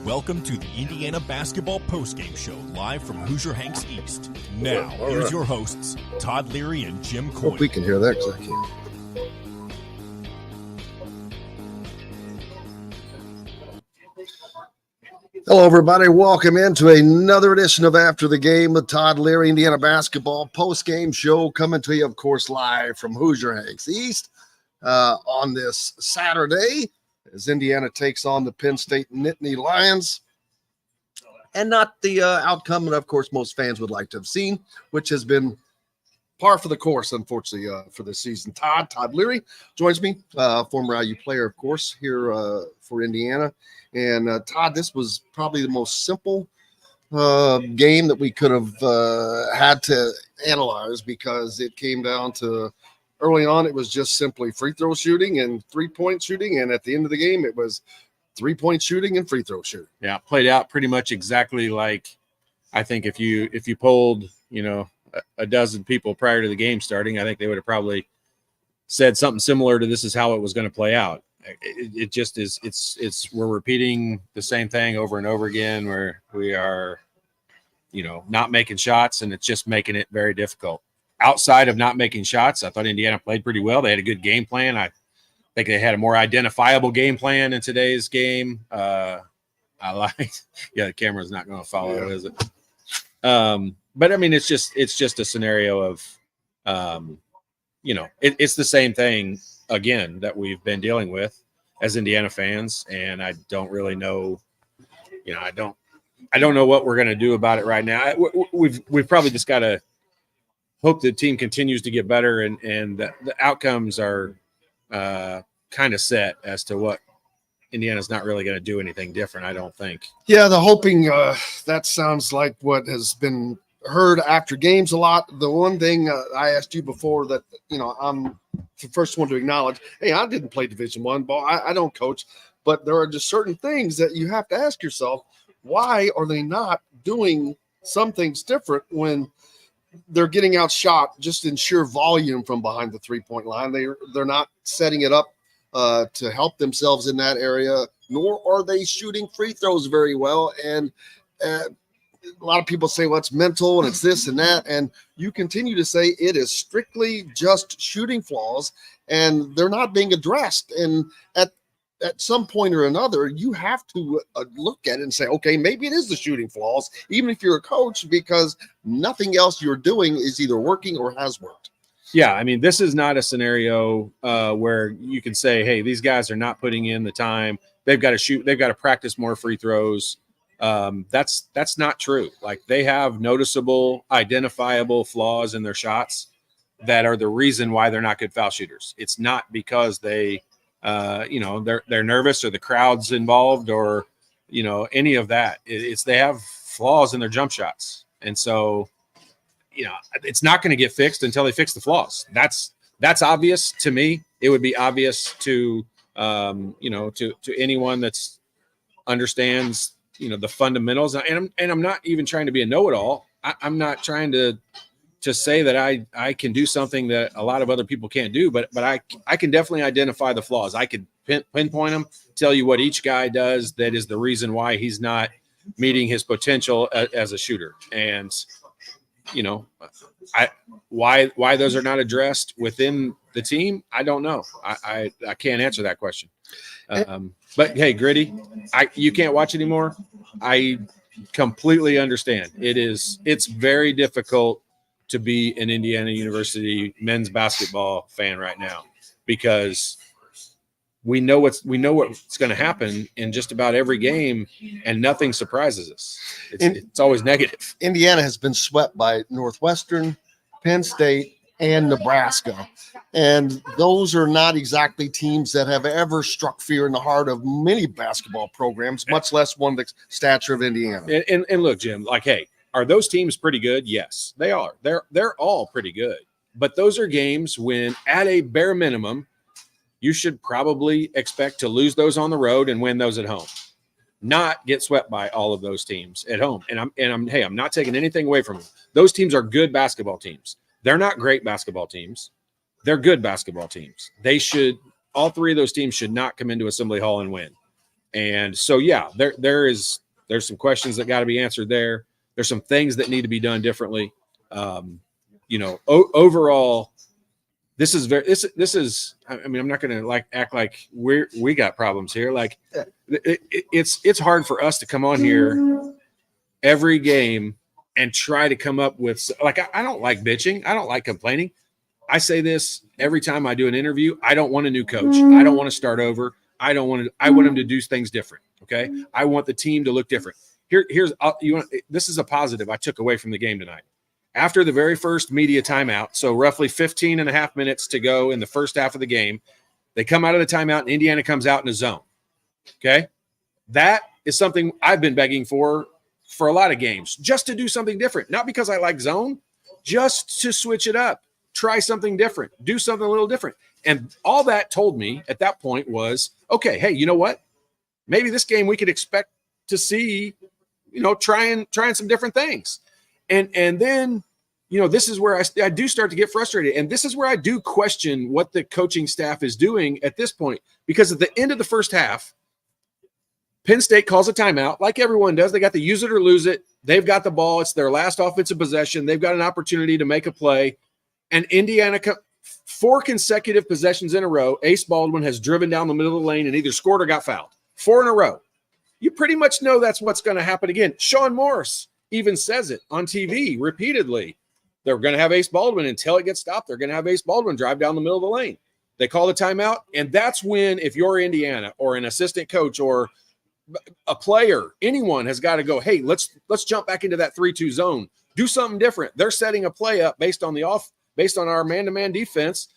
Welcome to the Indiana Basketball Postgame Show, live from Hoosier Hanks East. Now, here's your hosts, Todd Leary and Jim Coyne. Hope we can hear that because I can't. Hello, everybody. Welcome into another edition of After the Game with Todd Leary, Indiana Basketball Postgame Show, coming to you, of course, live from Hoosier Hanks East on this Saturday, as Indiana takes on the Penn State Nittany Lions. And not the outcome that, of course, most fans would like to have seen, which has been par for the course, unfortunately, for this season. Todd Leary joins me, former IU player, of course, here for Indiana. And Todd, this was probably the most simple game that we could have had to analyze, because it came down to early on, it was just simply free throw shooting and 3-point shooting. And at the end of the game, it was 3-point shooting and free throw shooting. Yeah, played out pretty much exactly like, I think if you polled, a dozen people prior to the game starting, I think they would have probably said something similar to this is how it was going to play out. It just is. We're repeating the same thing over and over again, where we are, not making shots, and it's just making it very difficult. Outside of not making shots, I thought Indiana played pretty well. They had a good game plan. I think they had a more identifiable game plan in today's game. I liked. Yeah, the camera's not going to follow, is it? But I mean, it's just a scenario of, it's the same thing again that we've been dealing with as Indiana fans, and I don't really know. I don't know what we're going to do about it right now. We've probably just got to hope the team continues to get better, and the outcomes are kind of set as to what Indiana's not really going to do anything different, I don't think. Yeah, the hoping, that sounds like what has been heard after games a lot. The one thing I asked you before that, I'm the first one to acknowledge, hey, I didn't play Division I ball. I don't coach, but there are just certain things that you have to ask yourself, why are they not doing some things different when they're getting outshot just in sheer volume from behind the 3-point line? They're not setting it up to help themselves in that area, nor are they shooting free throws very well. And a lot of people say, well, it's mental and it's this and that. And you continue to say it is strictly just shooting flaws, and they're not being addressed. And at some point or another, you have to look at it and say, okay, maybe it is the shooting flaws, even if you're a coach, because nothing else you're doing is either working or has worked. Yeah, I mean, this is not a scenario where you can say, hey, these guys are not putting in the time. They've got to shoot. They've got to practice more free throws. That's not true. Like, they have noticeable, identifiable flaws in their shots that are the reason why they're not good foul shooters. It's not because they, they're nervous or the crowd's involved or, any of that. It's they have flaws in their jump shots. And so, it's not going to get fixed until they fix the flaws. That's obvious to me. It would be obvious to, to anyone that's understands, the fundamentals. And I'm not even trying to be a know-it-all. I'm not trying to say that I can do something that a lot of other people can't do, but I can definitely identify the flaws. I could pinpoint them, tell you what each guy does that is the reason why he's not meeting his potential as a shooter. And, why those are not addressed within the team, I don't know. I can't answer that question. But hey, Gritty, you can't watch anymore. I completely understand. It's very difficult to be an Indiana University men's basketball fan right now, because we know what's going to happen in just about every game, and nothing surprises us. It's always negative. Indiana has been swept by Northwestern, Penn State, and Nebraska, and those are not exactly teams that have ever struck fear in the heart of many basketball programs, much less one of the stature of Indiana. And look, Jim, like, hey, are those teams pretty good? Yes, they are. They're all pretty good. But those are games when, at a bare minimum, you should probably expect to lose those on the road and win those at home. not get swept by all of those teams at home. And I'm not taking anything away from them. Those teams are good basketball teams. They're not great basketball teams. They're good basketball teams. All three of those teams should not come into Assembly Hall and win. And so, yeah, there's some questions that got to be answered there. There's some things that need to be done differently. Overall, this is. I mean, I'm not going to act like we got problems here. Like, it's hard for us to come on here every game and try to come up with I don't like bitching. I don't like complaining. I say this every time I do an interview. I don't want a new coach. I don't want to start over. I want them to do things different. Okay. I want the team to look different. This is a positive I took away from the game tonight. After the very first media timeout, so roughly 15 and a half minutes to go in the first half of the game, they come out of the timeout and Indiana comes out in a zone. Okay. That is something I've been begging for a lot of games, just to do something different. Not because I like zone, just to switch it up, try something different, do something a little different. And all that told me at that point was, okay, hey, you know what? Maybe this game we could expect to see, trying some different things. And then, this is where I do start to get frustrated. And this is where I do question what the coaching staff is doing at this point. Because at the end of the first half, Penn State calls a timeout like everyone does. They got the use it or lose it. They've got the ball. It's their last offensive possession. They've got an opportunity to make a play. And Indiana, 4 consecutive possessions in a row, Ace Baldwin has driven down the middle of the lane and either scored or got fouled. 4 in a row. You pretty much know that's what's going to happen again. Sean Morris even says it on TV repeatedly. They're going to have Ace Baldwin until it gets stopped. They're going to have Ace Baldwin drive down the middle of the lane. They call the timeout, and that's when, if you're Indiana or an assistant coach or a player, anyone has got to go, hey, let's jump back into that 3-2 zone. Do something different. They're setting a play up based on our man-to-man defense.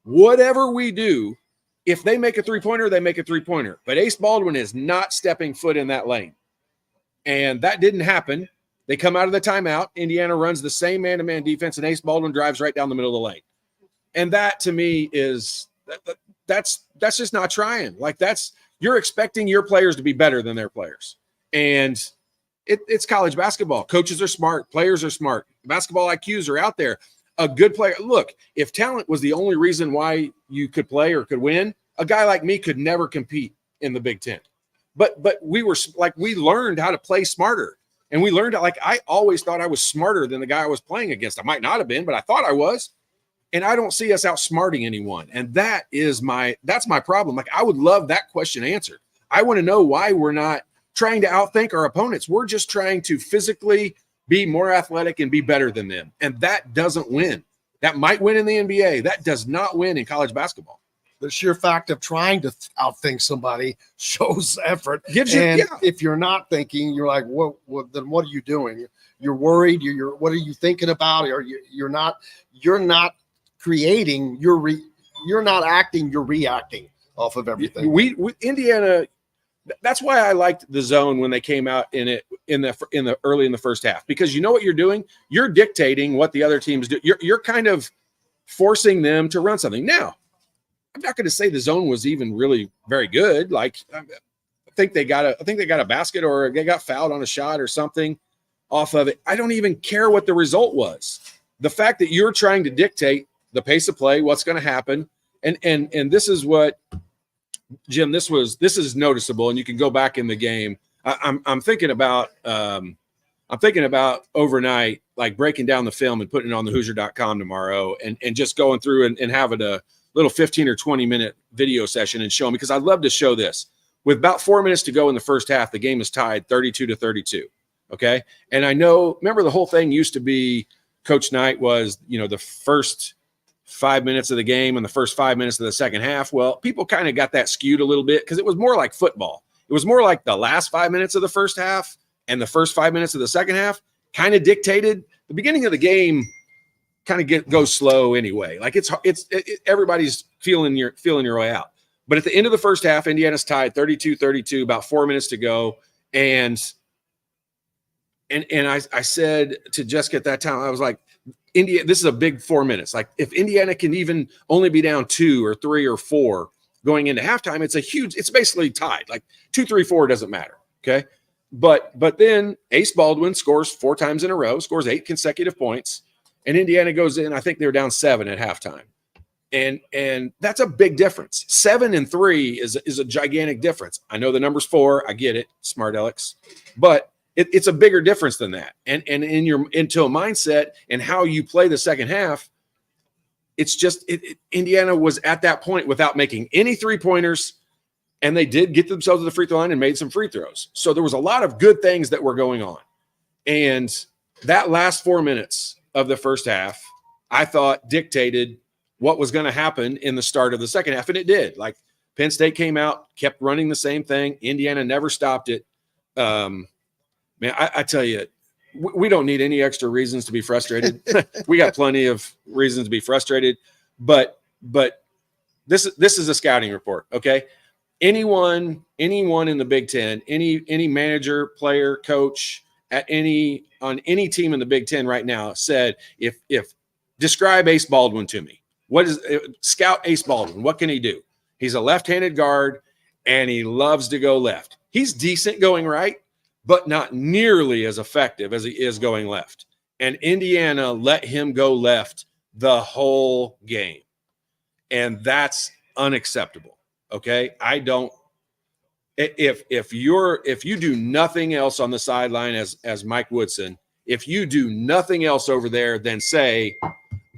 Whatever we do, if they make a three-pointer, they make a three-pointer. But Ace Baldwin is not stepping foot in that lane. And that didn't happen. They come out of the timeout. Indiana runs the same man-to-man defense, and Ace Baldwin drives right down the middle of the lane. And that, to me, is that's just not trying. You're expecting your players to be better than their players. And it's college basketball. Coaches are smart. Players are smart. Basketball IQs are out there. A good player. Look, if talent was the only reason why you could play or could win, a guy like me could never compete in the Big Ten. But we learned how to play smarter. And we learned I always thought I was smarter than the guy I was playing against. I might not have been, but I thought I was. And I don't see us outsmarting anyone. And that's my problem. I would love that question answered. I want to know why we're not trying to outthink our opponents. We're just trying to physically be more athletic and be better than them. And that doesn't win. That might win in the NBA. That does not win in college basketball. The sheer fact of trying to outthink somebody shows effort. And if you're not thinking, you're like, then what are you doing? You're worried. What are you thinking about? Or you're not creating. You're not acting. You're reacting off of everything. We Indiana. That's why I liked the zone when they came out in the early in the first half, because you know what you're doing. You're dictating what the other teams do. You're kind of forcing them to run something. Now, I'm not going to say the zone was even really very good. I think they got a basket or they got fouled on a shot or something off of it. I don't even care what the result was. The fact that you're trying to dictate the pace of play, what's going to happen, and this is what, Jim, this is noticeable, and you can go back in the game. I'm thinking about overnight, breaking down the film and putting it on the Hoosier.com tomorrow, and just going through and having a little 15 or 20 minute video session and showing, because I'd love to show this. With about 4 minutes to go in the first half, the game is tied 32-32. Okay. And I know, remember, the whole thing used to be Coach Knight was, the first 5 minutes of the game and the first 5 minutes of the second half. Well, people kind of got that skewed a little bit because it was more like football. It was more like the last 5 minutes of the first half and the first 5 minutes of the second half kind of dictated the beginning of the game. Kind of goes slow anyway. Everybody's feeling your way out. But at the end of the first half, Indiana's tied 32-32, about 4 minutes to go. And I said to Jessica at that time, I was like, this is a big 4 minutes. If Indiana can even only be down 2 or 3 or 4 going into halftime, it's basically tied. 2, 3, 4 doesn't matter. Okay. But then Ace Baldwin scores 4 times in a row, scores 8 consecutive points, and Indiana goes in. I think they were down 7 at halftime. And that's a big difference. 7 and 3 is a gigantic difference. I know the number's 4. I get it, smart Alex, but it's a bigger difference than that. And into a mindset and how you play the second half, it's just Indiana was at that point without making any 3-pointers, and they did get themselves to the free throw line and made some free throws. So there was a lot of good things that were going on. And that last 4 minutes of the first half, I thought dictated what was going to happen in the start of the second half. And it did. Like, Penn State came out, kept running the same thing. Indiana never stopped it. Man, I tell you, we don't need any extra reasons to be frustrated. We got plenty of reasons to be frustrated, but this is a scouting report. Okay. Anyone in the Big Ten, any manager, player, coach on any team in the Big Ten right now said, if describe Ace Baldwin to me. What is scout Ace Baldwin? What can he do? He's a left-handed guard, and he loves to go left. He's decent going right, but not nearly as effective as he is going left. And Indiana let him go left the whole game. And that's unacceptable. Okay. If you do nothing else on the sideline as Mike Woodson, if you do nothing else over there than say,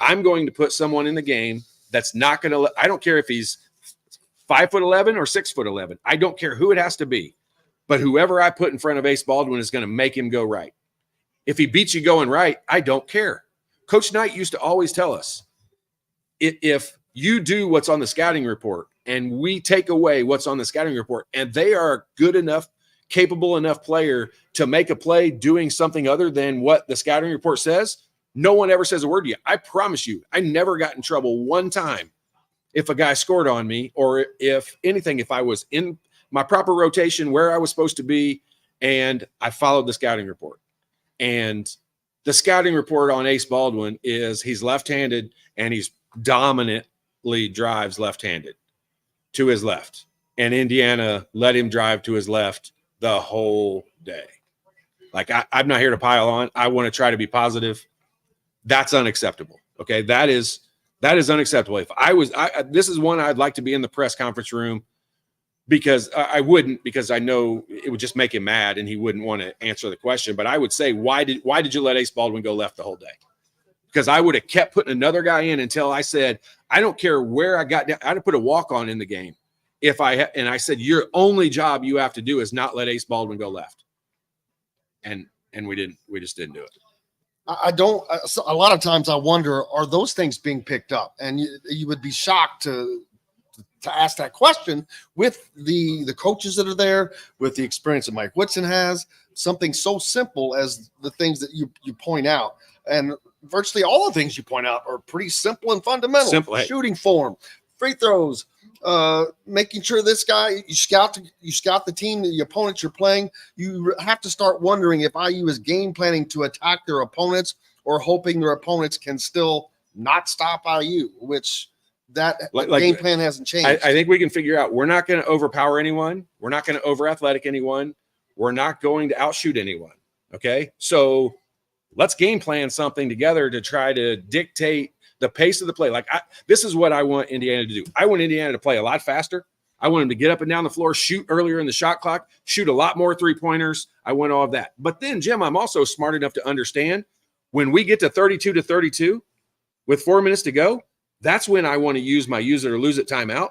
I'm going to put someone in the game that's not going to, I don't care if he's 5'11" or 6'11". I don't care who it has to be, but whoever I put in front of Ace Baldwin is going to make him go right. If he beats you going right, I don't care. Coach Knight used to always tell us, if you do what's on the scouting report and we take away what's on the scouting report and they are a good enough, capable enough player to make a play doing something other than what the scouting report says, no one ever says a word to you. I promise you, I never got in trouble one time if a guy scored on me, or if anything, if I was in my proper rotation where I was supposed to be and I followed the scouting report. And the scouting report on Ace Baldwin is he's left-handed and he's dominantly drives left-handed to his left. And Indiana let him drive to his left the whole day. Like, I'm not here to pile on. I want to try to be positive. That's unacceptable. Okay. That is unacceptable. If this is one I'd like to be in the press conference room, because I wouldn't, because I know it would just make him mad and he wouldn't want to answer the question. But I would say, why did you let Ace Baldwin go left the whole day? Because I would have kept putting another guy in until I said, I don't care where I got down. I'd have put a walk-on in the game. And I said, your only job you have to do is not let Ace Baldwin go left. And we just didn't do it. I don't. A lot of times I wonder, are those things being picked up? And you would be shocked to ask that question with the coaches that are there, with the experience that Mike Woodson has, something so simple as the things that you point out. And virtually all the things you point out are pretty simple and fundamental. Simple. Shooting form, free throws, making sure this guy, you scout the team, the opponents you're playing. You have to start wondering if IU is game planning to attack their opponents or hoping their opponents can still not stop IU, which that game plan hasn't changed. I think we can figure out, we're not going to overpower anyone. We're not going to over athletic anyone. We're not going to outshoot anyone. Okay. So let's game plan something together to try to dictate the pace of the play. This is what I want Indiana to do. I want Indiana to play a lot faster. I want them to get up and down the floor, shoot earlier in the shot clock, shoot a lot more 3-pointers. I want all of that. But then, Jim, I'm also smart enough to understand when we get to 32-32 with 4 minutes to go, that's when I want to use my use it or lose it timeout.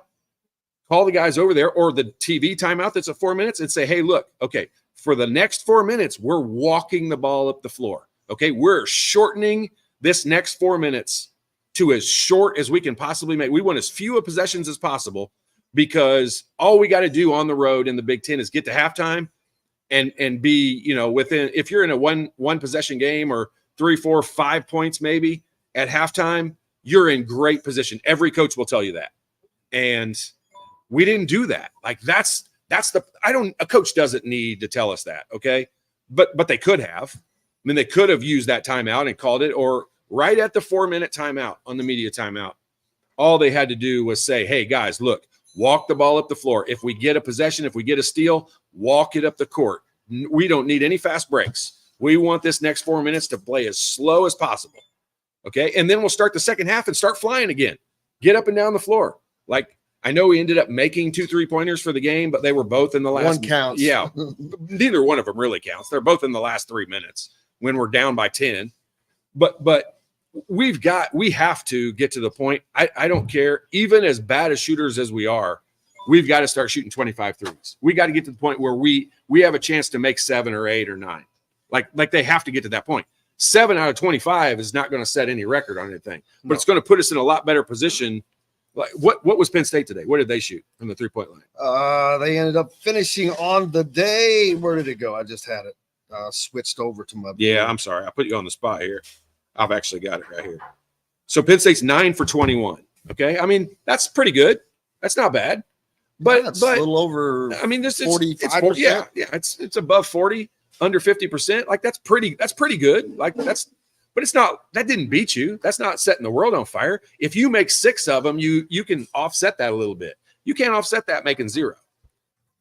Call the guys over there, or the TV timeout that's at 4 minutes, and say, hey, look, okay, for the next 4 minutes, we're walking the ball up the floor. Okay, we're shortening this next 4 minutes to as short as we can possibly make. We want as few possessions as possible, because all we got to do on the road in the Big Ten is get to halftime and be, within, if you're in a one possession game or 3, 4, 5 points maybe at halftime, you're in great position. Every coach will tell you that. And we didn't do that. Like a coach doesn't need to tell us that. Okay. But they could have. I mean, they could have used that timeout and called it, or right at the 4-minute timeout on the media timeout, all they had to do was say, hey, guys, look, walk the ball up the floor. If we get a possession, if we get a steal, walk it up the court. We don't need any fast breaks. We want this next 4 minutes to play as slow as possible. Okay. And then we'll start the second half and start flying again. Get up and down the floor. Like, I know we ended up making 2 3-pointers for the game, but they were both in the last. One counts. Yeah. Neither one of them really counts. They're both in the last 3 minutes when we're down by 10. But we have to get to the point. I don't care. Even as bad as shooters as we are, we've got to start shooting 25 threes. We got to get to the point where we have a chance to make 7 or 8 or 9. Like they have to get to that point. 7 out of 25 is not going to set any record on anything, but it's going to put us in a lot better position. Like what was Penn State today? What did they shoot from the 3-point line? They ended up finishing on the day. Where did it go? I just had it switched over to my. Yeah, I'm sorry. I put you on the spot here. I've actually got it right here. So Penn State's 9 for 21. Okay. I mean, that's pretty good. That's not bad. But that's a little over. I mean, this is 45%. Yeah, it's above 40. Under 50%, like that's pretty good. Like but it's not, that didn't beat you. That's not setting the world on fire. If you make 6 of them, you can offset that a little bit. You can't offset that making 0.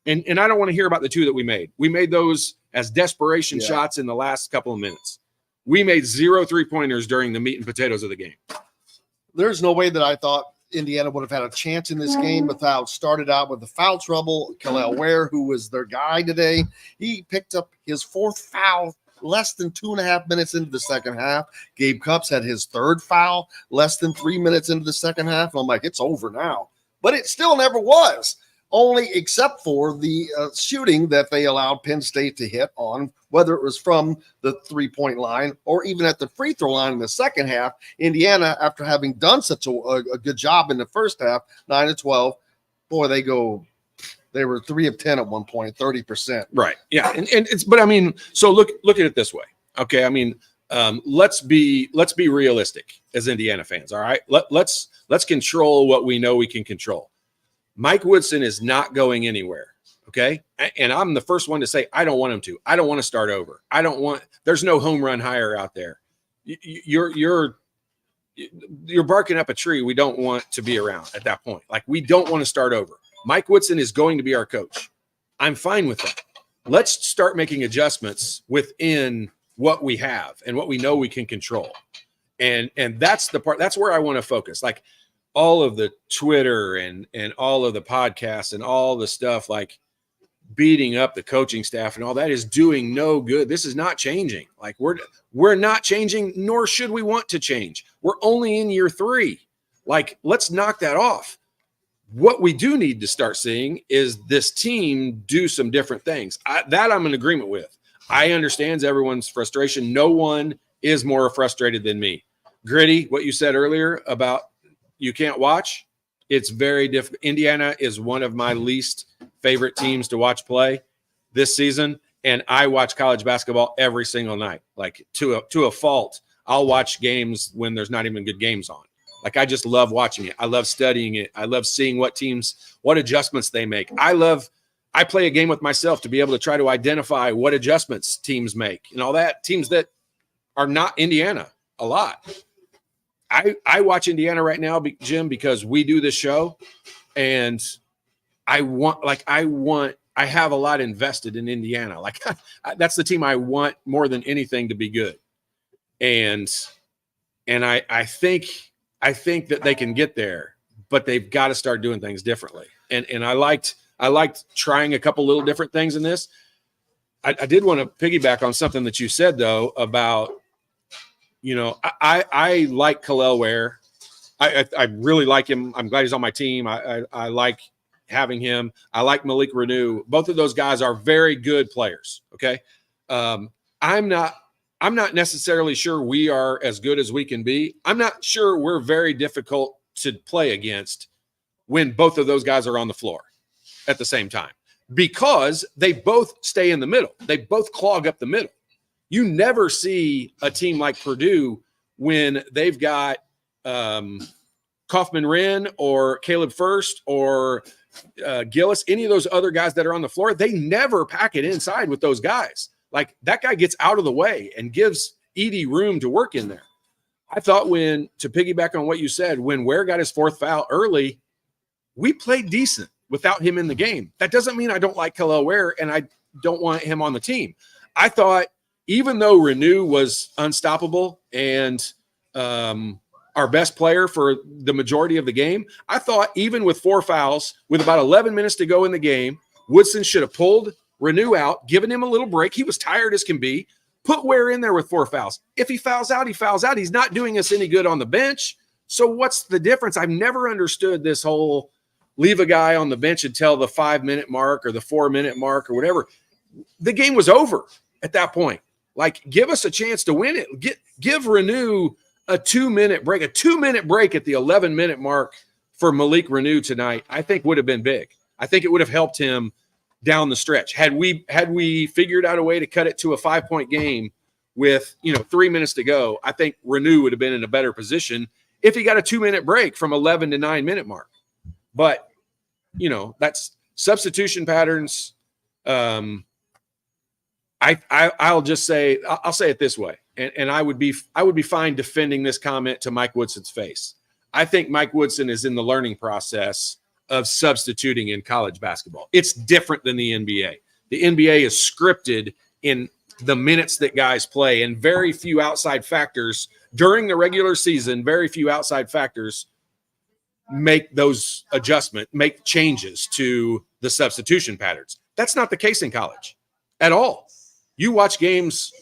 And I don't want to hear about the 2 that we made. We made those as desperation shots in the last couple of minutes. We made 0 3-pointers during the meat and potatoes of the game. There's no way that I thought Indiana would have had a chance in this game without started out with the foul trouble. Kalel Ware, who was their guy today, he picked up his 4th foul less than 2.5 minutes into the second half. Gabe Cupps had his 3rd foul less than 3 minutes into the second half. And I'm like, it's over now. But it still never was. Only except for the shooting that they allowed Penn State to hit on, whether it was from the 3-point line or even at the free throw line in the second half. Indiana, after having done such a good job in the first half, 9 of 12, boy, they were 3 of 10 at one point, 30%. Right. Yeah. And it's, but I mean, so look at it this way. Okay. I mean, let's be realistic as Indiana fans. All right. Let's control what we know we can control. Mike Woodson is not going anywhere, okay? And I'm the first one to say I don't want him to. I don't want to start over. There's no home run hire out there. You're barking up a tree we don't want to be around at that point. Like, we don't want to start over. Mike Woodson is going to be our coach. I'm fine with that. Let's start making adjustments within what we have and what we know we can control. And that's the part, that's where I want to focus. Like, all of the Twitter and all of the podcasts and all the stuff, like beating up the coaching staff and all that, is doing no good. This is not changing. Like, we're not changing, nor should we want to change. We're only in year 3. Like, let's knock that off. What we do need to start seeing is this team do some different things. That I'm in agreement with. I understand everyone's frustration. No one is more frustrated than me. Gritty, what you said earlier about you can't watch, it's very difficult. Indiana is one of my least favorite teams to watch play this season, and I watch college basketball every single night, like to a fault. I'll watch games when there's not even good games on. Like, I just love watching it. I love studying it. I love seeing what adjustments they make. I play a game with myself to be able to try to identify what adjustments teams make and all that. Teams that are not Indiana a lot. I watch Indiana right now, Jim, because we do this show, and I have a lot invested in Indiana. Like, that's the team I want more than anything to be good. And I think that they can get there, but they've got to start doing things differently. And I liked trying a couple little different things in this. I did want to piggyback on something that you said, though, about, I like Kalel Ware. I really like him. I'm glad he's on my team. I like having him. I like Malik Renew. Both of those guys are very good players. Okay. I'm not necessarily sure we are as good as we can be. I'm not sure we're very difficult to play against when both of those guys are on the floor at the same time, because they both stay in the middle. They both clog up the middle. You never see a team like Purdue when they've got Kaufman-Wren or Caleb First or Gillis, any of those other guys that are on the floor. They never pack it inside with those guys. Like, that guy gets out of the way and gives Edey room to work in there. I thought, to piggyback on what you said, when Ware got his 4th foul early, we played decent without him in the game. That doesn't mean I don't like Kalel Ware, and don't want him on the team. I thought even though Renew was unstoppable and our best player for the majority of the game, I thought even with 4 fouls, with about 11 minutes to go in the game, Woodson should have pulled Renew out, given him a little break. He was tired as can be. Put Ware in there with 4 fouls. If he fouls out, he fouls out. He's not doing us any good on the bench. So what's the difference? I've never understood this whole leave a guy on the bench until the 5-minute mark or the 4-minute mark or whatever. The game was over at that point. Like, give us a chance to win it. Give Renew a 2-minute break. A 2-minute break at the 11-minute mark for Malik Renew tonight, I think would have been big. I think it would have helped him down the stretch. Had we figured out a way to cut it to a 5-point game with 3 minutes to go, I think Renew would have been in a better position if he got a 2-minute break from 11 to 9-minute mark. But that's substitution patterns. I'll just say, I'll say it this way, and I would be fine defending this comment to Mike Woodson's face. I think Mike Woodson is in the learning process of substituting in college basketball. It's different than the NBA. The NBA is scripted in the minutes that guys play, and very few outside factors during the regular season, very few outside factors make those adjustments, make changes to the substitution patterns. That's not the case in college at all. You watch games,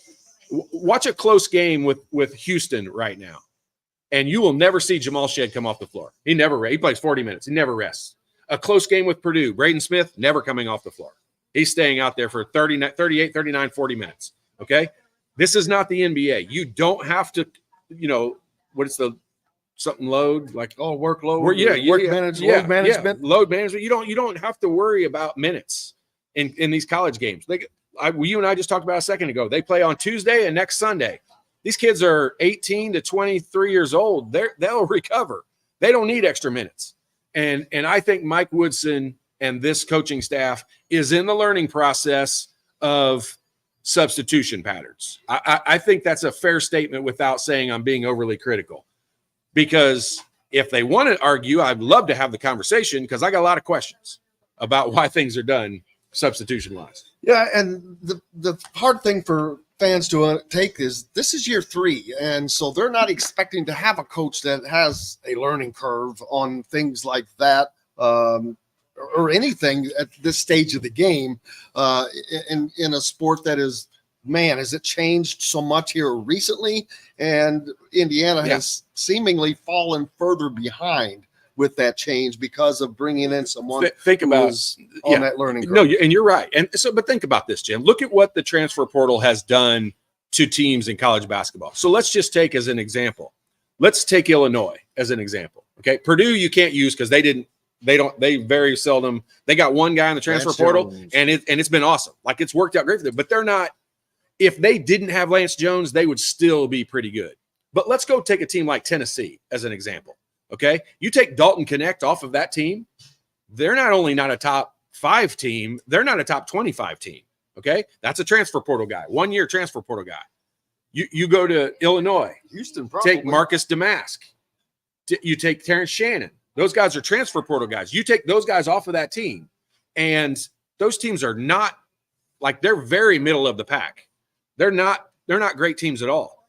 watch a close game with Houston right now, and you will never see Jamal Shead come off the floor. He plays 40 minutes. He never rests. A close game with Purdue, Braden Smith never coming off the floor. He's staying out there for 38, 39, 40 minutes. Okay? This is not the NBA. You don't have to, what is the something load? Like workload. Load management. Load management. You don't have to worry about minutes in these college games. You and I just talked about a second ago. They play on Tuesday and next Sunday. These kids are 18 to 23 years old. They'll recover. They don't need extra minutes. And I think Mike Woodson and this coaching staff is in the learning process of substitution patterns. I think that's a fair statement without saying I'm being overly critical. Because if they want to argue, I'd love to have the conversation because I got a lot of questions about why things are done substitution-wise. Yeah, and the hard thing for fans to take is this is year 3, and so they're not expecting to have a coach that has a learning curve on things like that or anything at this stage of the game in a sport that is, man, has it changed so much here recently, and Indiana has seemingly fallen further behind with that change because of bringing in someone think about on that learning curve. No, and you're right. And so, but think about this, Jim. Look at what the transfer portal has done to teams in college basketball. So let's just take as an example. Let's take Illinois as an example. Okay, Purdue you can't use because they very seldom. They got one guy in the transfer portal, and it's been awesome. Like it's worked out great for them. But they're not. If they didn't have Lance Jones, they would still be pretty good. But let's go take a team like Tennessee as an example. Okay, you take Dalton Connect off of that team, they're not only not a top 5 team, they're not a top 25 team. Okay, that's a transfer portal guy, 1-year transfer portal guy. You go to Illinois, Houston, probably. Take Marcus Damask, you take Terrence Shannon. Those guys are transfer portal guys. You take those guys off of that team, and those teams are not like they're very middle of the pack. They're not great teams at all.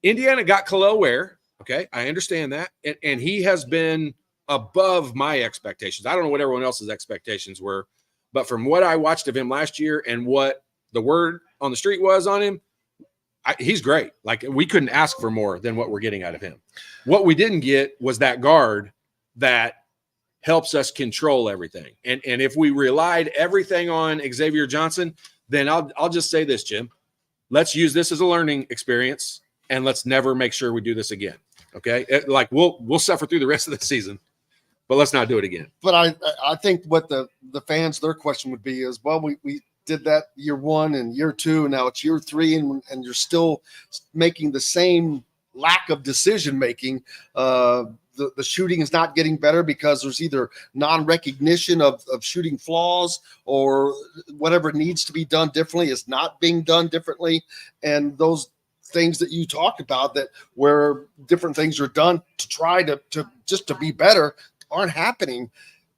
Indiana got Khalil Ware. Okay, I understand that. And he has been above my expectations. I don't know what everyone else's expectations were, but from what I watched of him last year and what the word on the street was on him, he's great. Like we couldn't ask for more than what we're getting out of him. What we didn't get was that guard that helps us control everything. And if we relied everything on Xavier Johnson, then I'll just say this, Jim. Let's use this as a learning experience, and let's never make sure we do this again. Okay, like we'll suffer through the rest of the season, but let's not do it again. But I think what the fans, their question would be is, well, we did that year 1 and year 2, and now it's year 3, and you're still making the same lack of decision making. The shooting is not getting better because there's either non-recognition of shooting flaws or whatever needs to be done differently is not being done differently, and those things that you talked about that where different things are done to try to just to be better aren't happening.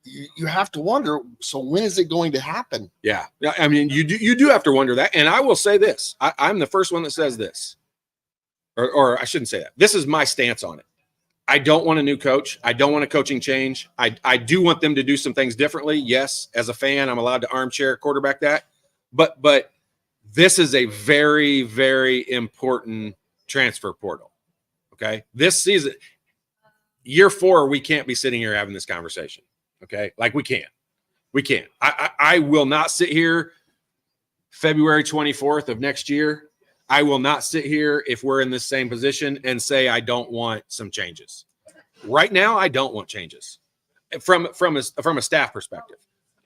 you have to wonder, so when is it going to happen? Yeah. I mean, you do have to wonder that. And I will say this. I'm the first one that says this. Or I shouldn't say that. This is my stance on it. I don't want a new coach. I don't want a coaching change. I do want them to do some things differently. Yes, as a fan, I'm allowed to armchair quarterback that. But this is a very, very important transfer portal. Okay. This season, year 4, we can't be sitting here having this conversation. Okay. Like we can't. I will not sit here February 24th of next year. I will not sit here if we're in the same position and say I don't want some changes. Right now, I don't want changes from a staff perspective.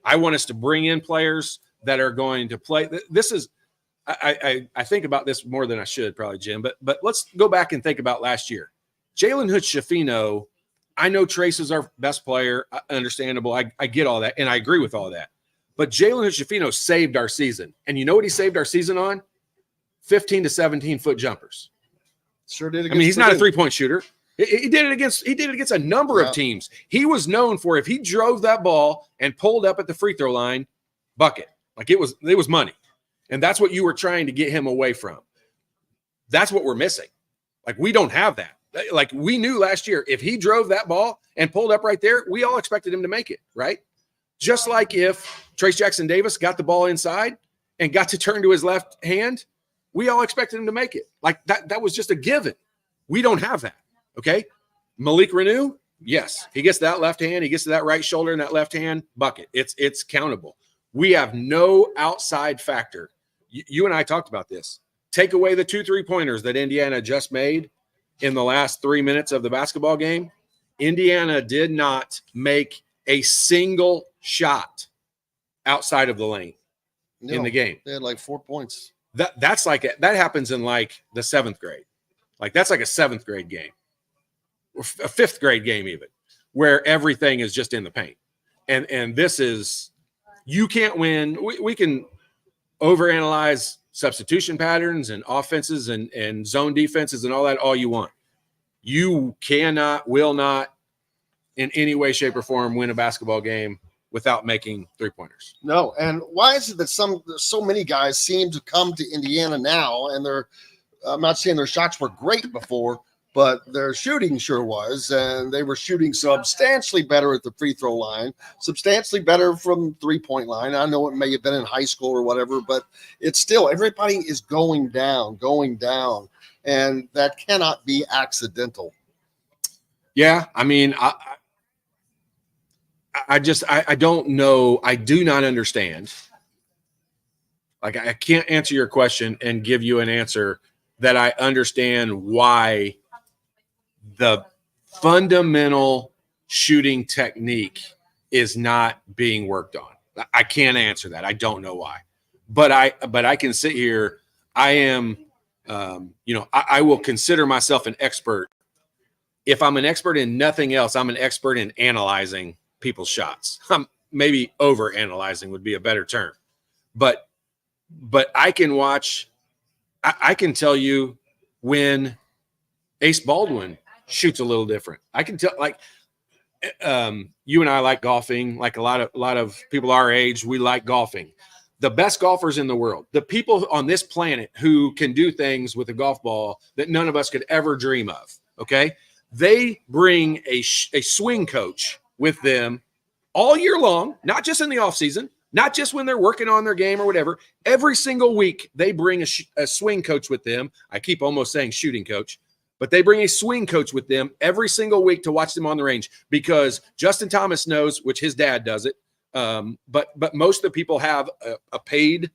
I want us to bring in players that are going to play. This is I think about this more than I should probably, Jim. But let's go back and think about last year. Jalen Hood-Schifino, I know Trace is our best player. Understandable. I get all that, and I agree with all that. But Jalen Hood-Schifino saved our season. And you know what he saved our season on? 15 to 17-foot jumpers. Sure did. I mean, he's not a three-point shooter. He did it against a number of teams. He was known for, if he drove that ball and pulled up at the free throw line, bucket. Like it was money. And that's what you were trying to get him away from. That's what we're missing. Like we don't have that. Like we knew last year, if he drove that ball and pulled up right there, we all expected him to make it, right? Just like if Trace Jackson Davis got the ball inside and got to turn to his left hand, we all expected him to make it. Like that was just a given. We don't have that. Okay. Malik Renew, yes, he gets that left hand, he gets to that right shoulder and that left hand bucket. It's countable. We have no outside factor. You and I talked about this. Take away the 2 3-pointers that Indiana just made in the last 3 minutes of the basketball game. Indiana did not make a single shot outside of the lane in the game. They had like 4 points. That happens in like the 7th grade. Like that's like a 7th grade game, or a 5th grade game even, where everything is just in the paint. And this is, you can't win. We can overanalyze substitution patterns and offenses and zone defenses and all that all you want. You cannot, will not, in any way, shape, or form win a basketball game without making 3-pointers. No, and why is it that so many guys seem to come to Indiana now, and I'm not saying their shots were great before, but their shooting sure was, and they were shooting substantially better at the free throw line, substantially better from 3-point line. I know it may have been in high school or whatever, but it's still, everybody is going down, and that cannot be accidental. Yeah, I mean, I don't know. I do not understand. Like, I can't answer your question and give you an answer that I understand why the fundamental shooting technique is not being worked on. I can't answer that. I don't know why. But I can sit here. I am, I will consider myself an expert. If I'm an expert in nothing else, I'm an expert in analyzing people's shots. Maybe over analyzing would be a better term. But I can watch, I can tell you when Ace Baldwin shoots a little different. I can tell, like, you and I like golfing, like a lot of people our age, we like golfing. The best golfers in the world, the people on this planet who can do things with a golf ball that none of us could ever dream of, okay? They bring a swing coach with them all year long, not just in the off season, not just when they're working on their game or whatever. Every single week, they bring a swing coach with them. I keep almost saying shooting coach, but they bring a swing coach with them every single week to watch them on the range, because Justin Thomas knows, which his dad does it. But most of the people have a paid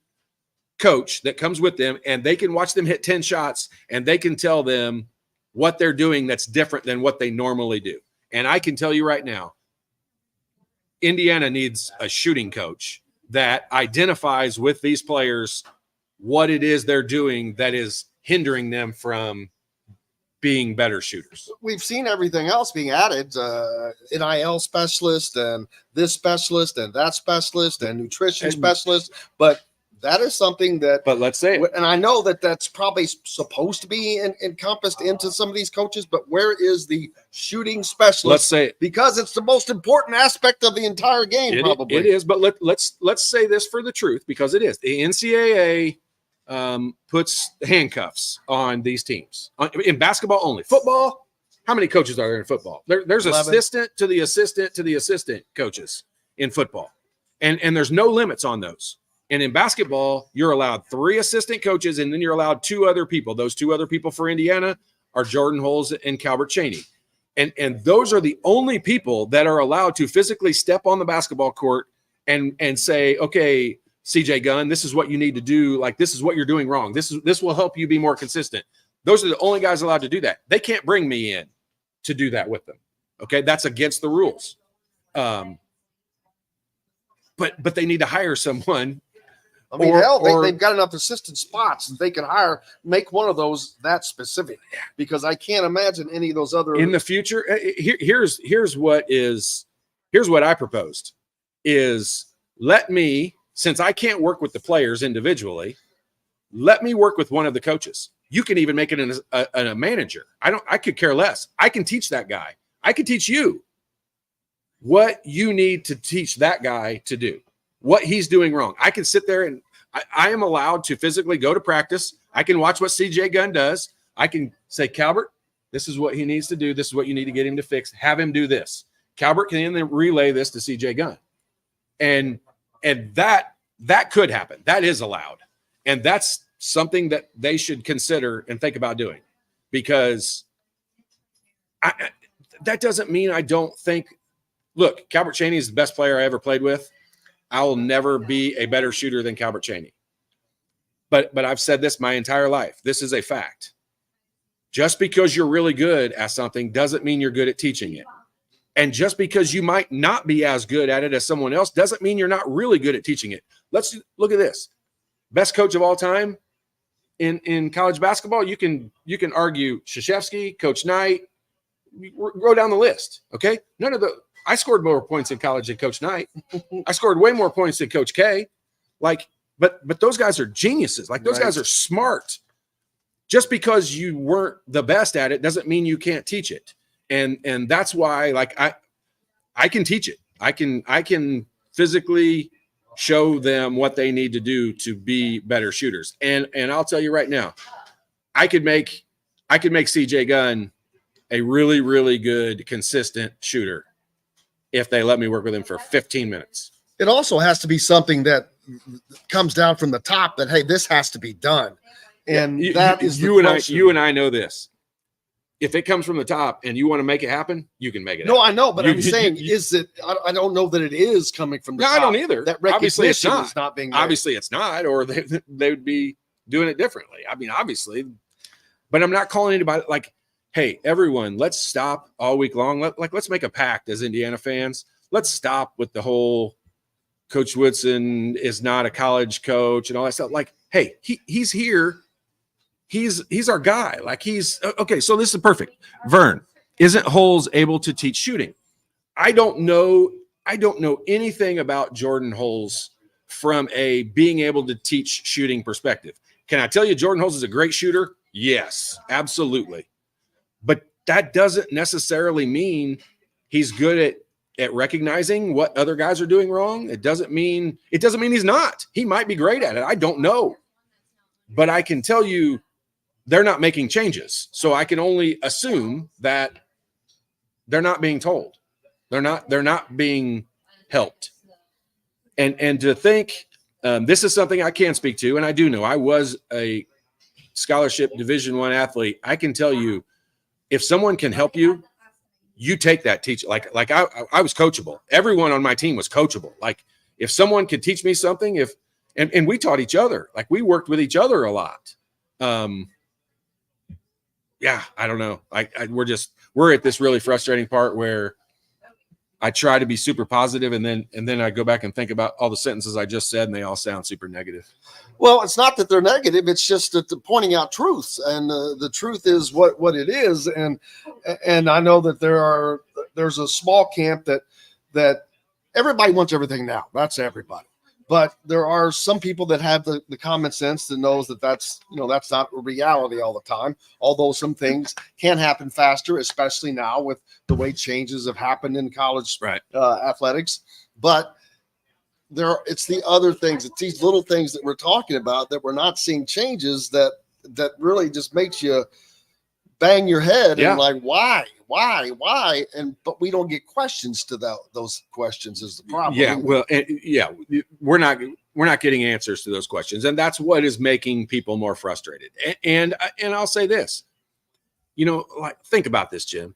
coach that comes with them, and they can watch them hit 10 shots, and they can tell them what they're doing that's different than what they normally do. And I can tell you right now, Indiana needs a shooting coach that identifies with these players what it is they're doing that is hindering them from being better shooters. We've seen everything else being added, NIL specialist and this specialist and that specialist and nutrition specialist, but That is something that, But let's say it. and I know that that's probably supposed to be encompassed into some of these coaches, but where is the shooting specialist? Let's say it. Because it's the most important aspect of the entire game, probably. It is, but let's say this for the truth, because it is. The NCAA puts handcuffs on these teams in basketball only. Football, how many coaches are there in football? There's 11. assistant to the assistant coaches in football, and there's no limits on those. And in basketball, you're allowed 3 assistant coaches, and then you're allowed 2 other people. Those 2 other people for Indiana are Jordan Holes and Calbert Chaney. And those are the only people that are allowed to physically step on the basketball court and say, okay, CJ Gunn, this is what you need to do. Like, this is what you're doing wrong. This will help you be more consistent. Those are the only guys allowed to do that. They can't bring me in to do that with them. Okay, that's against the rules. But they need to hire someone. I mean, they've got enough assistant spots that they can make one of those that specific, because I can't imagine any of those other in the future. Here's what I proposed is, let me, since I can't work with the players individually, let me work with one of the coaches. You can even make it a manager. I could care less. I can teach that guy. I can teach you what you need to teach that guy to do, what he's doing wrong. I can sit there and I am allowed to physically go to practice. I can watch what CJ Gunn does. I can say, Calbert, this is what he needs to do. This is what you need to get him to fix. Have him do this. Calbert can then relay this to CJ Gunn. And that could happen. That is allowed. And that's something that they should consider and think about doing, because that doesn't mean I don't think, look, Calbert Chaney is the best player I ever played with. I will never be a better shooter than Calbert Chaney. But I've said this my entire life. This is a fact. Just because you're really good at something doesn't mean you're good at teaching it. And just because you might not be as good at it as someone else doesn't mean you're not really good at teaching it. Let's look at this. Best coach of all time in college basketball, you can argue Krzyzewski, Coach Knight, go down the list, okay? I scored more points in college than Coach Knight. I scored way more points than Coach K. But those guys are geniuses. Like, those guys are smart. Just because you weren't the best at it doesn't mean you can't teach it. And that's why, like, I can teach it. I can physically show them what they need to do to be better shooters. And I'll tell you right now, I could make CJ Gunn a really, really good, consistent shooter if they let me work with him for 15 minutes. It also has to be something that comes down from the top that, hey, this has to be done. And that is you and I know this. If it comes from the top and you want to make it happen, you can make it happen. I know, but I'm saying, is it? I don't know that it is coming from the top. I don't either. That obviously it's not. Is not being there. Obviously it's not, or they would be doing it differently. I mean, obviously, but I'm not calling anybody like, hey, everyone, let's stop all week long. Let's make a pact as Indiana fans. Let's stop with the whole Coach Woodson is not a college coach and all that stuff. Like, hey, he's here. He's our guy. Like, he's okay. So this is perfect. Vern, isn't Holes able to teach shooting? I don't know anything about Jordan Holes from a being able to teach shooting perspective. Can I tell you Jordan Holes is a great shooter? Yes, absolutely. But that doesn't necessarily mean he's good at recognizing what other guys are doing wrong. It doesn't mean he's not. He might be great at it. I don't know. But I can tell you they're not making changes. So I can only assume that they're not being told. They're not being helped. And to think this is something I can speak to, and I do know. I was a scholarship Division I athlete. I can tell you, if someone can help you, you take that teach. Like I was coachable. Everyone on my team was coachable. Like, if someone could teach me something, and we taught each other, like, we worked with each other a lot. Yeah, I don't know. We're at this really frustrating part where I try to be super positive, and then I go back and think about all the sentences I just said, and they all sound super negative. Well, it's not that they're negative. It's just that they're pointing out truths, and the truth is what it is. And I know that there's a small camp that everybody wants everything now. That's everybody. But there are some people that have the common sense that knows that that's not a reality all the time. Although some things can happen faster, especially now with the way changes have happened in college athletics. But it's the other things. It's these little things that we're talking about that we're not seeing changes that really just makes you bang your head and like, why? But we don't get questions to those questions is the problem. Yeah. Well, we're not getting answers to those questions. And that's what is making people more frustrated. And I'll say this, like, think about this, Jim.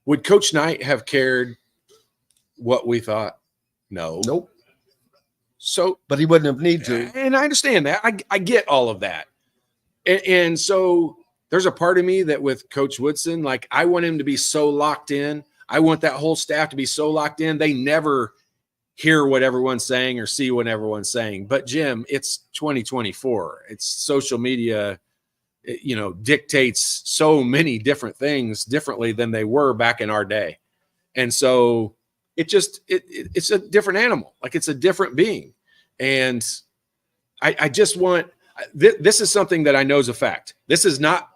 Would Coach Knight have cared what we thought? No. Nope. So, but he wouldn't have needed to. And I understand that. I get all of that. And so there's a part of me that with Coach Woodson, like, I want him to be so locked in. I want that whole staff to be so locked in. They never hear what everyone's saying or see what everyone's saying. But Jim, it's 2024. It's social media, dictates so many different things differently than they were back in our day. And so it's a different animal. Like, it's a different being. And I just want, this is something that I know is a fact. This is not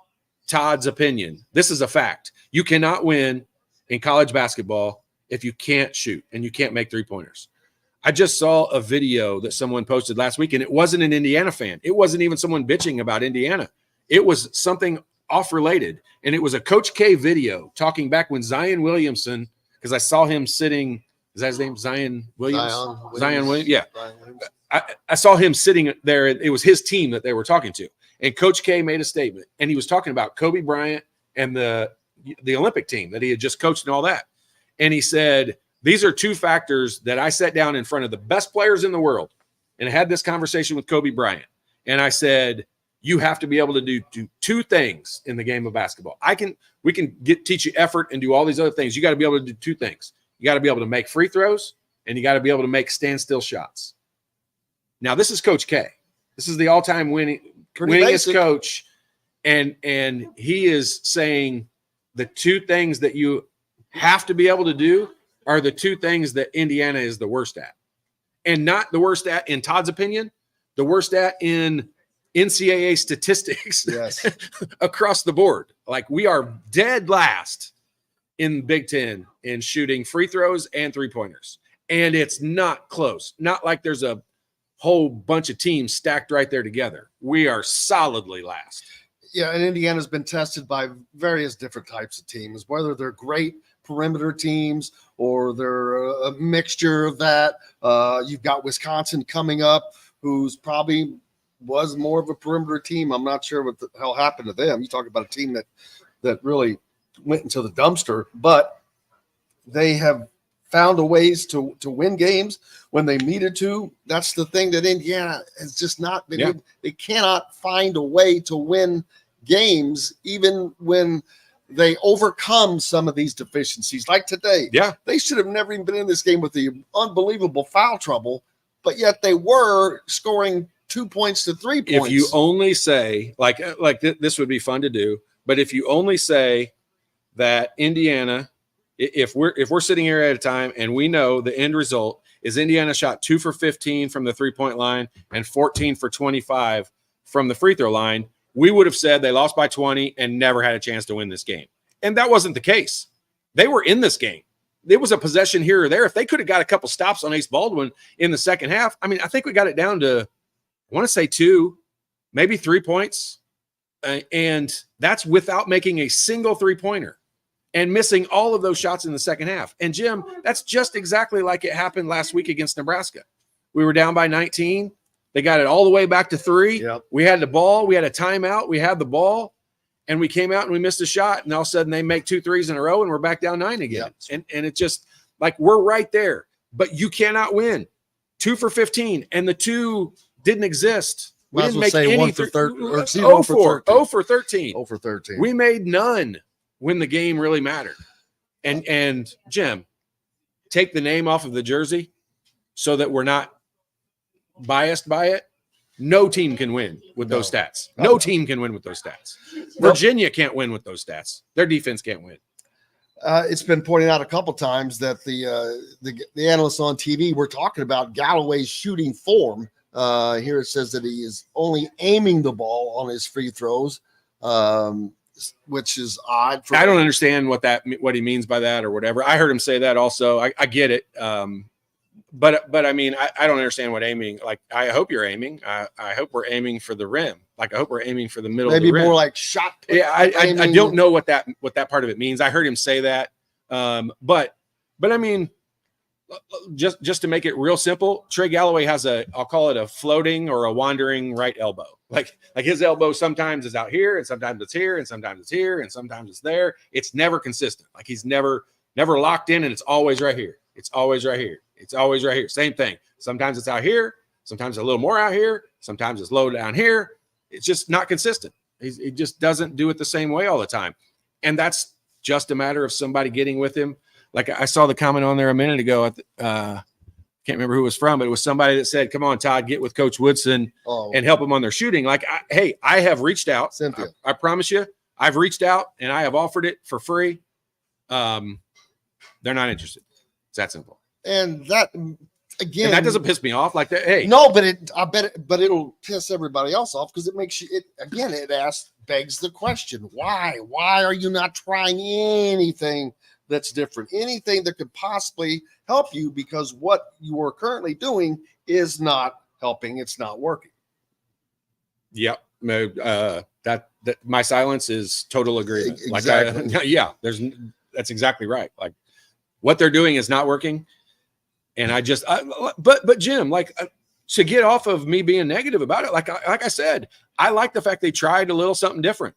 Todd's opinion. This is a fact. You cannot win in college basketball if you can't shoot and you can't make three-pointers. I just saw a video that someone posted last week, and it wasn't an Indiana fan. It wasn't even someone bitching about Indiana. It was something off-related, and it was a Coach K video talking back when Zion Williamson, because I saw him sitting – is that his name, Zion Williams? Zion Williams, yeah. I saw him sitting there. It was his team that they were talking to. And Coach K made a statement, and he was talking about Kobe Bryant and the Olympic team that he had just coached and all that. And he said, these are two factors that I sat down in front of the best players in the world and had this conversation with Kobe Bryant. And I said, you have to be able to do two things in the game of basketball. We can teach you effort and do all these other things. You got to be able to do two things. You got to be able to make free throws, and you got to be able to make standstill shots. Now, this is Coach K. This is the all-time winningest coach, and he is saying the two things that you have to be able to do are the two things that Indiana is the worst at. And not the worst at, in Todd's opinion, the worst at in NCAA statistics across the board. Like, we are dead last in Big Ten in shooting free throws and three-pointers. And it's not close. Not like there's a whole bunch of teams stacked right there together. We are solidly last. Yeah, and Indiana's been tested by various different types of teams, whether they're great perimeter teams or they're a mixture of that. You've got Wisconsin coming up, who's probably was more of a perimeter team. I'm not sure what the hell happened to them. You talk about a team that really went into the dumpster, but they have found a ways to win games when they needed to. That's the thing that Indiana has just not been able. They cannot find a way to win games, even when they overcome some of these deficiencies. Like today, they should have never even been in this game with the unbelievable foul trouble, but yet they were scoring 2 points to 3 points. If you only say, like this would be fun to do, but if you only say that Indiana, if we're sitting here at a time and we know the end result is Indiana shot 2 for 15 from the 3-point line and 14 for 25 from the free throw line, we would have said they lost by 20 and never had a chance to win this game. And that wasn't the case. They were in this game. There was a possession here or there. If they could have got a couple stops on Ace Baldwin in the second half, I mean, I think we got it down to, I want to say 2, maybe 3 points. And that's without making a single 3-pointer and missing all of those shots in the second half. And Jim, that's just exactly like it happened last week against Nebraska. We were down by 19. They got it all the way back to 3. Yep. We had the ball. We had a timeout. We had the ball. And we came out and we missed a shot. And all of a sudden they make 2 threes in a row and we're back down 9 again. Yep. And it's just like we're right there. But you cannot win. 2 for 15. And the 2 didn't exist. We didn't make any 1 for 13. 0 for 13. 0 for 13. We made none when the game really mattered. And Jim, take the name off of the jersey so that we're not biased by it. No team can win with those stats. No team can win with those stats. Virginia can't win with those stats. Their defense can't win. It's been pointed out a couple times that the analysts on TV were talking about Galloway's shooting form. Here it says that he is only aiming the ball on his free throws, which is odd. I don't understand what he means by that or whatever. I heard him say that also. I get it. But I mean, I don't understand what aiming. Like, I hope you're aiming. I hope we're aiming for the rim. Like, I hope we're aiming for the middle. Maybe of the rim. More like shot. Yeah, I don't know what that part of it means. I heard him say that. But I mean, just to make it real simple, Trey Galloway has I'll call it a floating or a wandering right elbow. Like his elbow sometimes is out here, and sometimes it's here, and sometimes it's here, and sometimes it's there. It's never consistent. Like, he's never locked in, and it's always right here. It's always right here. It's always right here. Same thing. Sometimes it's out here. Sometimes a little more out here. Sometimes it's low down here. It's just not consistent. He just doesn't do it the same way all the time. And that's just a matter of somebody getting with him. Like, I saw the comment on there a minute ago. Can't remember who it was from, but it was somebody that said, come on, Todd, get with Coach Woodson and help them on their shooting. Like, I have reached out. Cynthia. I promise you, I've reached out and I have offered it for free. They're not interested. It's that simple. And that, again, and that doesn't piss me off. Like that. Hey, no, but it'll piss everybody else off because it makes you. Begs the question: why? Why are you not trying anything that's different? Anything that could possibly help you? Because what you are currently doing is not helping. It's not working. Yep. That my silence is total agreement. Exactly. That's exactly right. Like, what they're doing is not working. And but Jim, to get off of me being negative about it, like I said, I like the fact they tried a little something different.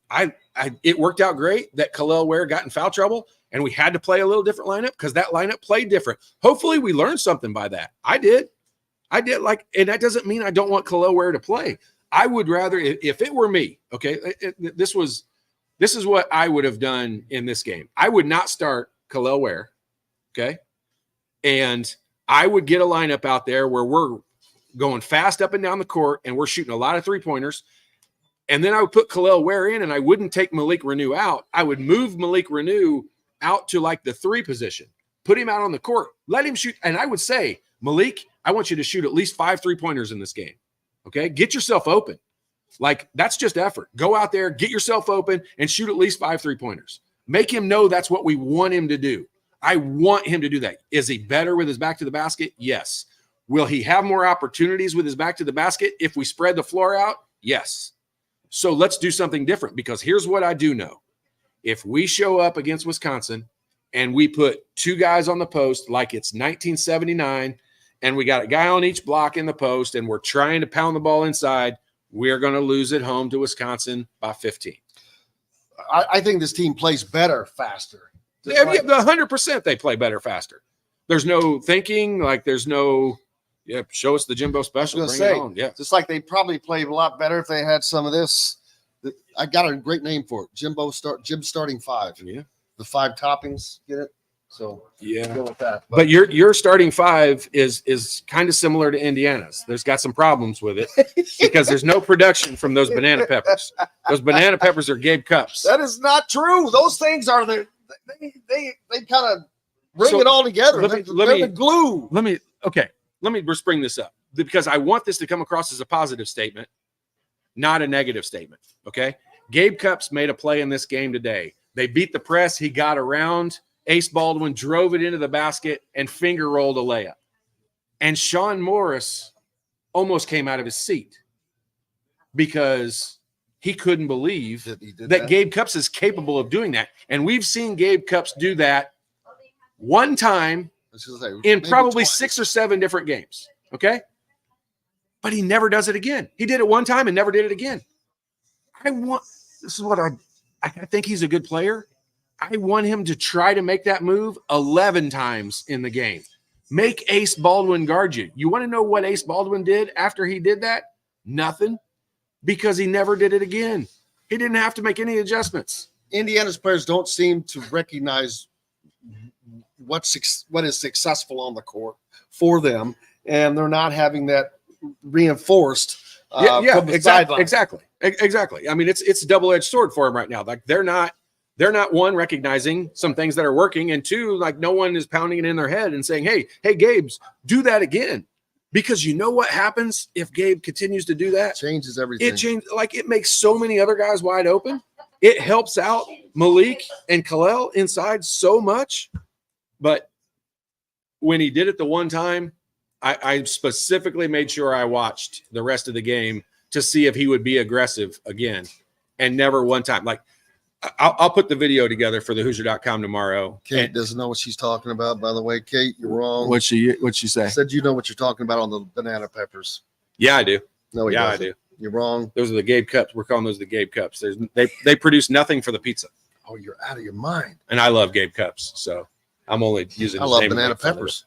It worked out great that Khalil Ware got in foul trouble, and we had to play a little different lineup because that lineup played different. Hopefully we learned something by that. I did. And that doesn't mean I don't want Khalil Ware to play. I would rather, if it were me, okay, this is what I would have done in this game. I would not start Khalil Ware, okay? And I would get a lineup out there where we're going fast up and down the court and we're shooting a lot of three-pointers. And then I would put Khalil Ware in, and I wouldn't take Malik Renew out. I would move Malik Renew out to like the 3 position, put him out on the court, let him shoot. And I would say, Malik, I want you to shoot at least 5 3-pointers in this game. Okay. Get yourself open. Like, that's just effort. Go out there, get yourself open, and shoot at least 5 3-pointers. Make him know that's what we want him to do. I want him to do that. Is he better with his back to the basket? Yes. Will he have more opportunities with his back to the basket if we spread the floor out? Yes. So let's do something different, because here's what I do know. If we show up against Wisconsin and we put 2 guys on the post like it's 1979, and we got a guy on each block in the post, and we're trying to pound the ball inside, we're going to lose at home to Wisconsin by 15. I think this team plays better faster. 100% they play better faster. There's no thinking, like there's no, show us the Jimbo special. Bring it on. Yeah. Just like they probably played a lot better if they had some of this. I got a great name for it. Jim starting 5. Yeah. The 5 toppings. Get it? So yeah, go with that. But your starting 5 is kind of similar to Indiana's. There's got some problems with it because there's no production from those banana peppers. Those banana peppers are Gabe Cups. That is not true. Those things are they kind of bring it all together. They're the glue. Let me just bring this up because I want this to come across as a positive statement, not a negative statement. Okay. Gabe Cups made a play in this game today. They beat the press. He got around. Ace Baldwin drove it into the basket and finger rolled a layup. And Sean Morris almost came out of his seat because he couldn't believe that Gabe Cups is capable of doing that. And we've seen Gabe Cups do that one time in probably 6 or 7 different games. Okay. But he never does it again. He did it one time and never did it again. This is what I think he's a good player. I want him to try to make that move 11 times in the game. Make Ace Baldwin guard you. You want to know what Ace Baldwin did after he did that? Nothing, because he never did it again. He didn't have to make any adjustments. Indiana's players don't seem to recognize what is successful on the court for them, and they're not having that reinforced from the sideline. Exactly. I mean, it's a double-edged sword for them right now. Like they're not they're not, one, recognizing some things that are working, and two, like no one is pounding it in their head and saying, hey, Gabe's, do that again. Because you know what happens if Gabe continues to do that? Changes everything. It makes so many other guys wide open. It helps out Malik and Kalel inside so much. But when he did it the one time, I specifically made sure I watched the rest of the game to see if he would be aggressive again, and never one time. Like, I'll put the video together for the Hoosier.com tomorrow. Kate doesn't know what she's talking about, by the way. Kate, you're wrong. What'd she say? Said you know what you're talking about on the banana peppers. Yeah, I do. No, I do. You're wrong. Those are the Gabe cups. We're calling those the Gabe cups. They produce nothing for the pizza. Oh, you're out of your mind. And I love Gabe cups, so I'm only using. I love banana peppers.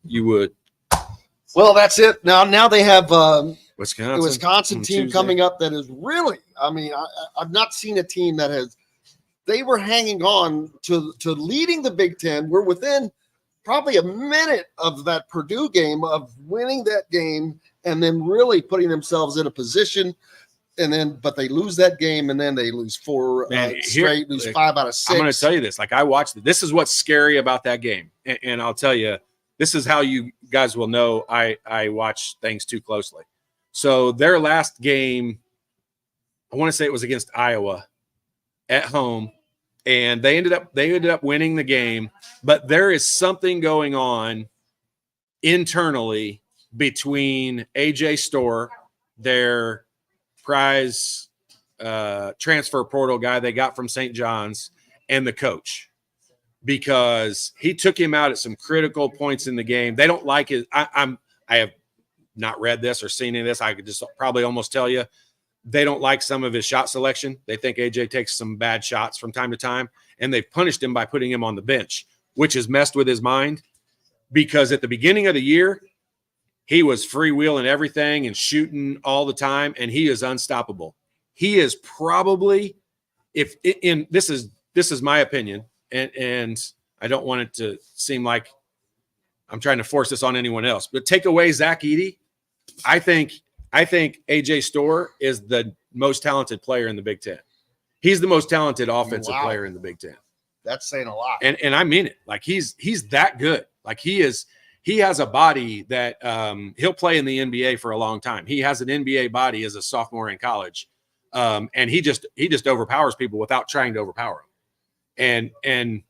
You would. Well, that's it. Now they have the Wisconsin team coming up that is really. I mean, I've not seen a team that has. They were hanging on to leading the Big Ten. We're within probably a minute of that Purdue game of winning that game, and then really putting themselves in a position. But they lose that game, and then they lose four straight, lose 5 out of 6. I'm going to tell you this. Like, I watched it. This is what's scary about that game, and I'll tell you. This is how you guys will know I watch things too closely. So their last game, I want to say it was against Iowa at home, and they ended up winning the game. But there is something going on internally between AJ Storr, their prize transfer portal guy they got from St. John's, and the coach. Because he took him out at some critical points in the game. They don't like it. I have not read this or seen any of this. I could just probably almost tell you they don't like some of his shot selection. They think AJ takes some bad shots from time to time, and they've punished him by putting him on the bench, which has messed with his mind. Because at the beginning of the year, he was freewheeling everything and shooting all the time, and he is unstoppable. He is probably, this is my opinion. And I don't want it to seem like I'm trying to force this on anyone else, but take away Zach Edey. I think AJ Storr is the most talented player in the Big Ten. He's the most talented offensive player in the Big Ten. That's saying a lot. And I mean it. Like, he's that good. Like, he has a body that he'll play in the NBA for a long time. He has an NBA body as a sophomore in college. And he just overpowers people without trying to overpower them. And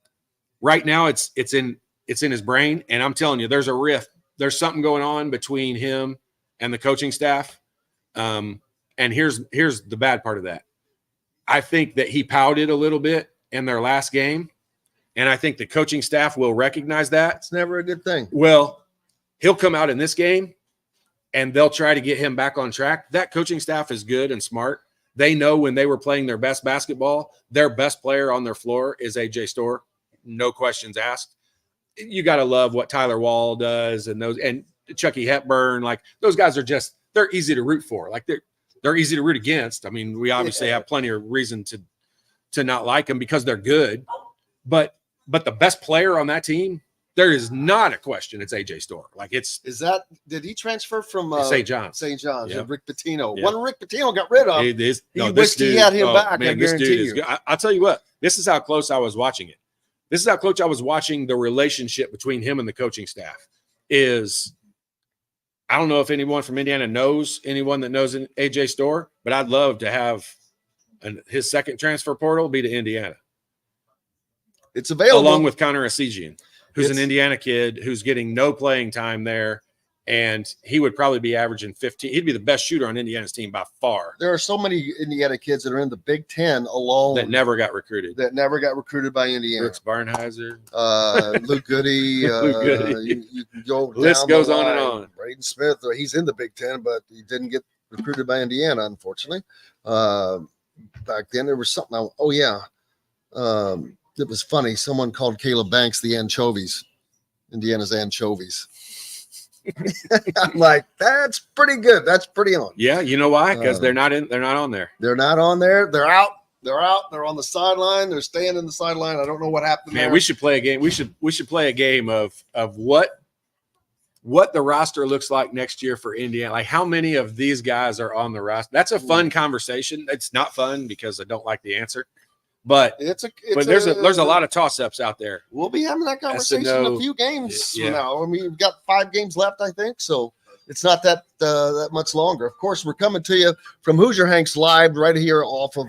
right now it's in his brain, and I'm telling you, there's a rift. There's something going on between him and the coaching staff. And here's the bad part of that. I think that he pouted a little bit in their last game, and I think the coaching staff will recognize that. It's never a good thing. Well, he'll come out in this game, and they'll try to get him back on track. That coaching staff is good and smart. They know when they were playing their best basketball, their best player on their floor is AJ Storr. No questions asked. You got to love what Tyler Wall does and Chucky Hepburn. Like, those guys are they're easy to root for. Like, they're easy to root against. I mean, we obviously have plenty of reason to not like them because they're good. But the best player on that team, there is not a question. It's AJ Storr. Like, did he transfer from St. John's? St. John's, yeah. Rick Pitino. Yeah. One Rick Pitino got rid of. He wished he had him back. Man, I guarantee you. I'll tell you what. This is how close I was watching it. This is how close I was watching the relationship between him and the coaching staff. I don't know if anyone from Indiana knows anyone that knows AJ Storr, but I'd love to have his second transfer portal be to Indiana. It's available. Along with Connor Esigian, who's an Indiana kid who's getting no playing time there, and he would probably be averaging 15. He'd be the best shooter on Indiana's team by far. There are so many Indiana kids that are in the Big Ten alone that never got recruited. By Indiana. Brooks Barnheiser, Luke Goody. Luke Goody. You can go list goes on and on. Braden Smith, he's in the Big Ten, but he didn't get recruited by Indiana, unfortunately. Back then there was something. It was funny. Someone called Caleb Banks the anchovies, Indiana's anchovies. I'm like, that's pretty good. That's pretty on. Yeah, you know why? Because they're not on there. They're not on there. They're out. They're on the sideline. They're staying in the sideline. I don't know what happened. Man, there. we should play a game. We should play a game of what the roster looks like next year for Indiana. Like, how many of these guys are on the roster? That's a fun conversation. It's not fun because I don't like the answer. But It's there's a lot of toss-ups out there. We'll be having that conversation in a few games. Yeah. Now, I mean, we've got 5 games left, I think, so it's not that much longer. Of course, we're coming to you from Hoosier Hanks Live right here off of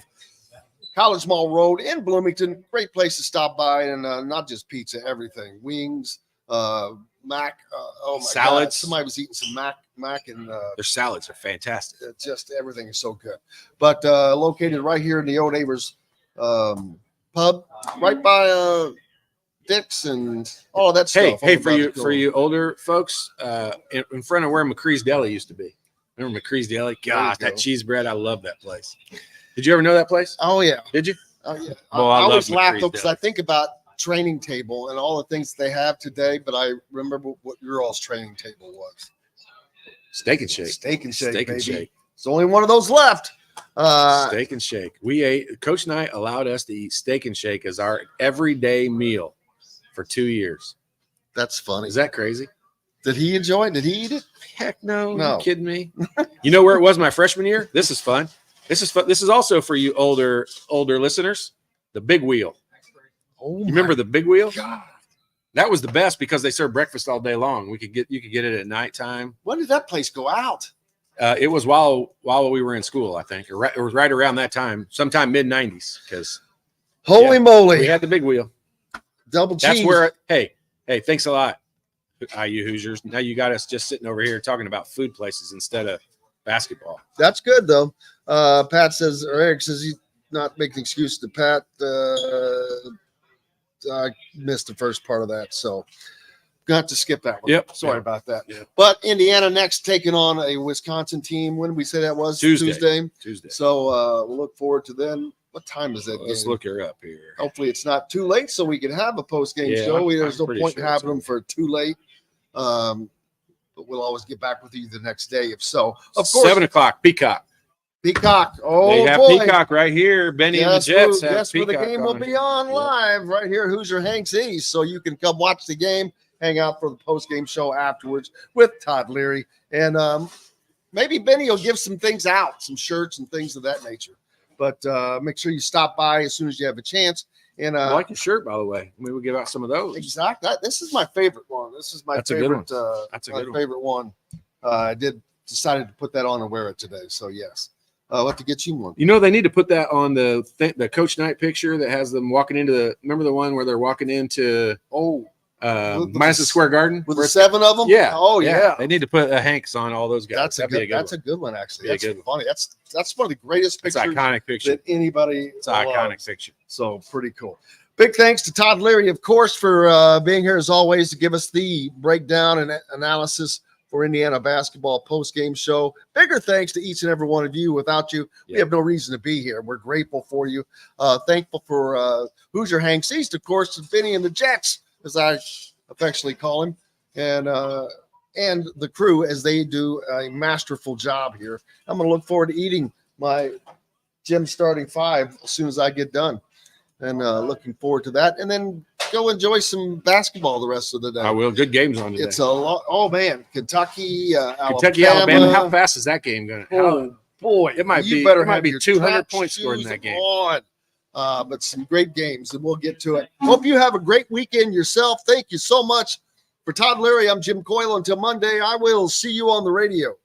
College Mall Road in Bloomington. Great place to stop by, and not just pizza, everything. Wings, mac. Oh my salads. God. Somebody was eating some mac, and their salads are fantastic. Just everything is so good. But located right here in the Old Neighbors pub, right by Dick's and all of that stuff. Hey, for you older folks, in front of where McCree's Deli used to be. Remember McCree's Deli? Gosh, that cheese bread, I love that place. Did you ever know that place? Oh yeah. Did you? Oh yeah. Well, I always love laugh McCree's though because I think about training table and all the things they have today, but I remember what your all's training table was. Steak and Shake. Steak and Shake, Steak baby. and Shake. There's only one of those left. Steak and Shake. We ate. Coach and I allowed us to eat Steak and Shake as our everyday meal for 2 years. That's funny. Is that crazy? Did he enjoy it? Did he eat it? Heck no. No. Are you kidding me? You know where it was my freshman year? This is fun. This is fun. This is also for you older listeners. The Big Wheel. Oh, you remember the Big Wheel? God. That was the best because they served breakfast all day long. You could get it at nighttime. When did that place go out? It was while we were in school, I think. It was right around that time, sometime mid-90s. Because holy moly, we had the Big Wheel. Double cheese. That's where. Hey, thanks a lot, IU Hoosiers. Now you got us just sitting over here talking about food places instead of basketball. That's good though. Pat says, or Eric says, he's not making excuses to Pat. I missed the first part of that, so got to skip that one. Yep. Sorry about that. Yep. But Indiana next taking on a Wisconsin team. When did we say that was? Tuesday. So we'll look forward to then. What time is that game? Let's look her up here. Hopefully it's not too late so we can have a post-game show. There's no point in having them for too late. But we'll always get back with you the next day if so. Of course. 7 o'clock, Peacock. Oh, they have boy. Peacock right here. Benny and the Jets have Guess where the Peacock game will be on live right here at Hoosier Hanks East. So you can come watch the game, hang out for the post-game show afterwards with Todd Leary. And maybe Benny will give some things out, some shirts and things of that nature. But make sure you stop by as soon as you have a chance. And I like your shirt, by the way. Maybe we'll give out some of those. Exactly. This is my favorite one. This is my favorite. That's a good favorite one. I decided to put that on and wear it today. So yes. I'll have to get you one. You know, they need to put that on the Coach Knight picture that has them walking into remember the one where they're walking into Madison Square Garden? With the 7 of them? Yeah. Oh, yeah. They need to put a Hanks on all those guys. That's a good one, actually. That's good funny. That's one of the greatest pictures. It's an iconic picture. That anybody It's an iconic picture. So pretty cool. Big thanks to Todd Leary, of course, for being here as always to give us the breakdown and analysis for Indiana basketball post-game show. Bigger thanks to each and every one of you. Without you, we have no reason to be here. We're grateful for you. Thankful for Hoosier Hanks East, of course, and Benny and the Jets, as I affectionately call him, and the crew as they do a masterful job here. I'm going to look forward to eating my gym starting 5 as soon as I get done, and looking forward to that. And then go enjoy some basketball the rest of the day. I will. Good games on today. It's a lot. Oh man, Kentucky, Alabama. How fast is that game going? Oh boy, it might be. Better it might be 200 track points scored in that game. But some great games, and we'll get to it. Hope you have a great weekend yourself. Thank you so much. For Todd Leary, I'm Jim Coyle. Until Monday, I will see you on the radio.